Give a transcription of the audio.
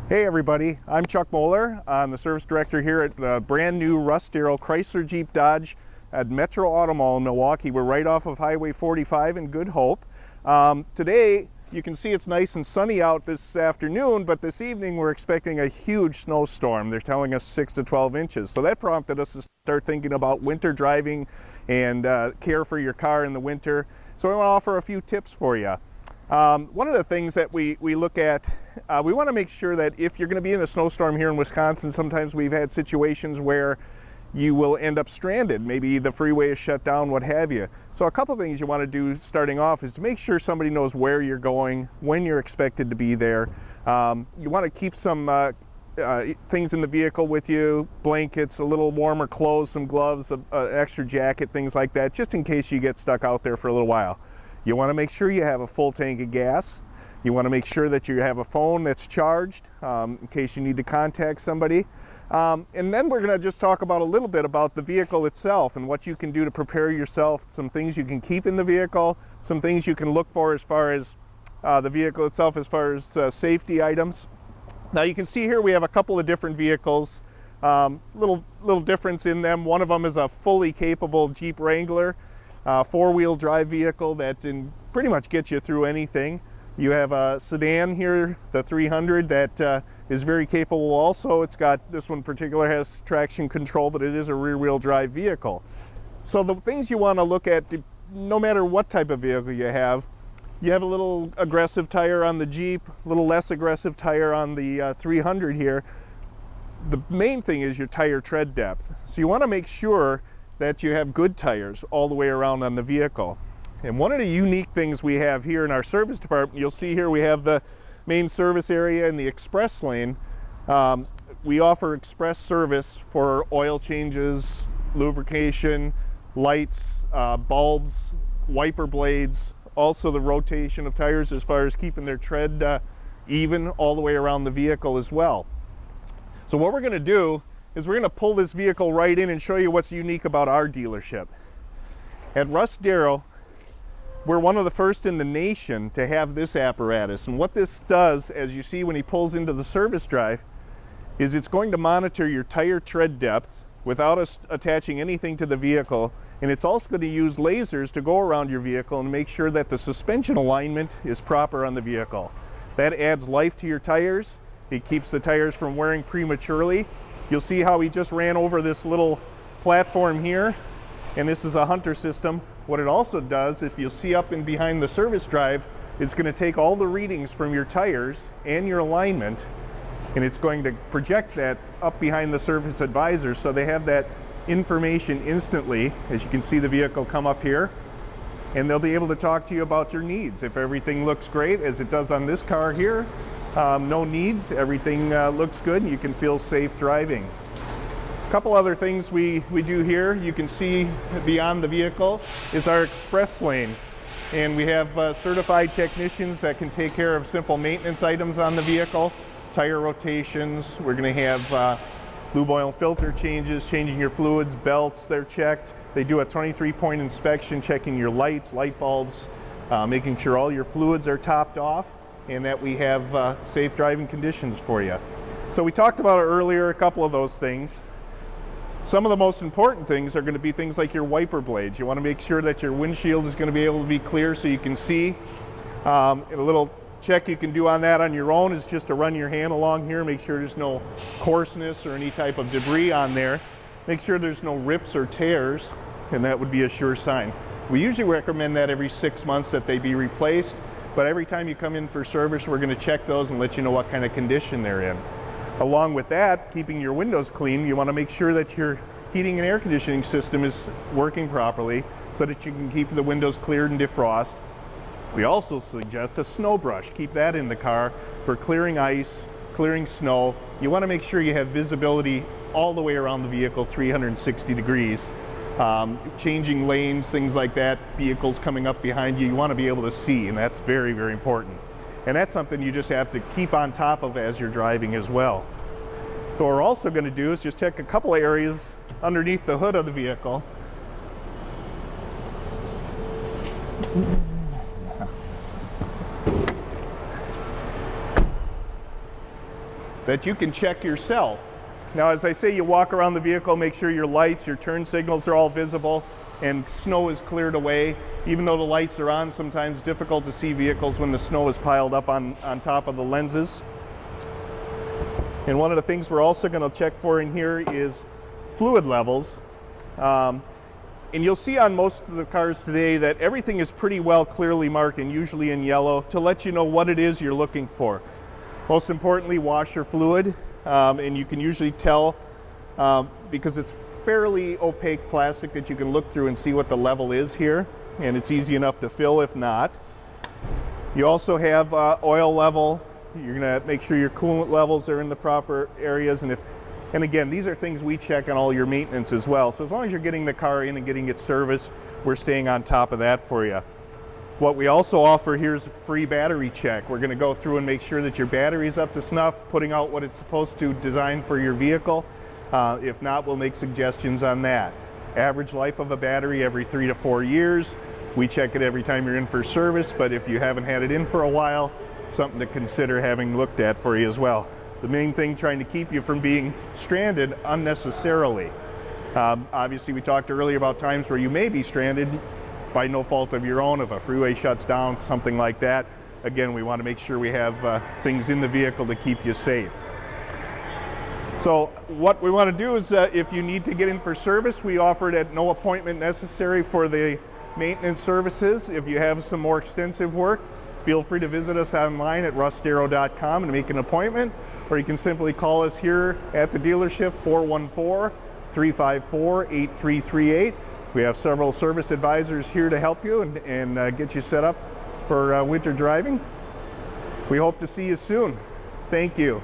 Hey everybody, I'm Chuck Moeller. I'm the service director here at the brand new Russ Darrow Chrysler Jeep Dodge at Metro Auto Mall in Milwaukee. We're right off of Highway 45 in Good Hope. Today you can see it's nice and sunny out this afternoon, but this evening we're expecting a huge snowstorm. They're telling us 6 to 12 inches. So that prompted us to start thinking about winter driving and care for your car in the winter. So I want to offer a few tips for you. One of the things that we look at, we want to make sure that if you're going to be in a snowstorm here in Wisconsin, sometimes we've had situations where you will end up stranded. Maybe the freeway is shut down, what have you. So a couple things you want to do starting off is to make sure somebody knows where you're going, when you're expected to be there. You want to keep some things in the vehicle with you, blankets, a little warmer clothes, some gloves, an extra jacket, things like that, just in case you get stuck out there for a little while. You want to make sure you have a full tank of gas. You want to make sure that you have a phone that's charged in case you need to contact somebody. And then we're going to just talk about a little bit about the vehicle itself and what you can do to prepare yourself, some things you can keep in the vehicle, some things you can look for as far as the vehicle itself, as far as safety items. Now you can see here we have a couple of different vehicles, little difference in them. One of them is a fully capable Jeep Wrangler. Four-wheel drive vehicle that can pretty much get you through anything. You have a sedan here, the 300, that is very capable also. It's got, this one in particular has traction control, but it is a rear-wheel drive vehicle. So the things you want to look at, no matter what type of vehicle you have a little aggressive tire on the Jeep, a little less aggressive tire on the 300 here. The main thing is your tire tread depth. So you want to make sure that you have good tires all the way around on the vehicle. And one of the unique things we have here in our service department, you'll see here we have the main service area and the express lane. We offer express service for oil changes, lubrication, lights, bulbs, wiper blades, also the rotation of tires as far as keeping their tread even all the way around the vehicle as well. So what we're going to do is we're going to pull this vehicle right in and show you what's unique about our dealership. At Russ Darrow, we're one of the first in the nation to have this apparatus. And what this does, as you see when he pulls into the service drive, is it's going to monitor your tire tread depth without us attaching anything to the vehicle. And it's also going to use lasers to go around your vehicle and make sure that the suspension alignment is proper on the vehicle. That adds life to your tires. It keeps the tires from wearing prematurely. You'll see how he just ran over this little platform here, and this is a Hunter system. What it also does, if you'll see up and behind the service drive, it's going to take all the readings from your tires and your alignment, and it's going to project that up behind the service advisor so they have that information instantly. As you can see the vehicle come up here, and they'll be able to talk to you about your needs. If everything looks great, as it does on this car here, no needs, everything looks good, and you can feel safe driving. A couple other things we do here, you can see beyond the vehicle, is our express lane. And we have certified technicians that can take care of simple maintenance items on the vehicle, tire rotations. We're going to have lube oil filter changes, changing your fluids, belts, they're checked. They do a 23-point inspection, checking your lights, light bulbs, making sure all your fluids are topped off, and that we have safe driving conditions for you. So we talked about it earlier, a couple of those things. Some of the most important things are going to be things like your wiper blades. You want to make sure that your windshield is going to be able to be clear so you can see. A little check you can do on that on your own is just to run your hand along here, make sure there's no coarseness or any type of debris on there. Make sure there's no rips or tears, and that would be a sure sign. We usually recommend that every 6 months that they be replaced. But every time you come in for service, we're going to check those and let you know what kind of condition they're in. Along with that, keeping your windows clean, you want to make sure that your heating and air conditioning system is working properly so that you can keep the windows cleared and defrost. We also suggest a snow brush. Keep that in the car for clearing ice, clearing snow. You want to make sure you have visibility all the way around the vehicle, 360 degrees. Changing lanes, things like that, vehicles coming up behind you, you want to be able to see, and that's very, very important. And that's something you just have to keep on top of as you're driving as well. So what we're also going to do is just check a couple of areas underneath the hood of the vehicle. that you can check yourself. Now, as I say, you walk around the vehicle, make sure your lights, your turn signals are all visible, and snow is cleared away. Even though the lights are on, sometimes it's difficult to see vehicles when the snow is piled up on top of the lenses. And one of the things we're also going to check for in here is fluid levels. And you'll see on most of the cars today that everything is pretty well clearly marked, and usually in yellow, to let you know what it is you're looking for. Most importantly, washer fluid. And you can usually tell because it's fairly opaque plastic that you can look through and see what the level is here, and it's easy enough to fill if not. You also have oil level. You're going to make sure your coolant levels are in the proper areas, and again, these are things we check on all your maintenance as well. So as long as you're getting the car in and getting it serviced, we're staying on top of that for you. What we also offer here is a free battery check. We're going to go through and make sure that your battery is up to snuff, putting out what it's supposed to design for your vehicle. If not, we'll make suggestions on that. Average life of a battery every 3 to 4 years. We check it every time you're in for service, but if you haven't had it in for a while, something to consider having looked at for you as well. The main thing, trying to keep you from being stranded unnecessarily. Obviously, we talked earlier about times where you may be stranded by no fault of your own, if a freeway shuts down, something like that. Again, we want to make sure we have things in the vehicle to keep you safe. So what we want to do is if you need to get in for service, we offer it at no appointment necessary for the maintenance services. If you have some more extensive work, feel free to visit us online at russdarrow.com and make an appointment, or you can simply call us here at the dealership, 414-354-8338. We have several service advisors here to help you and get you set up for winter driving. We hope to see you soon. Thank you.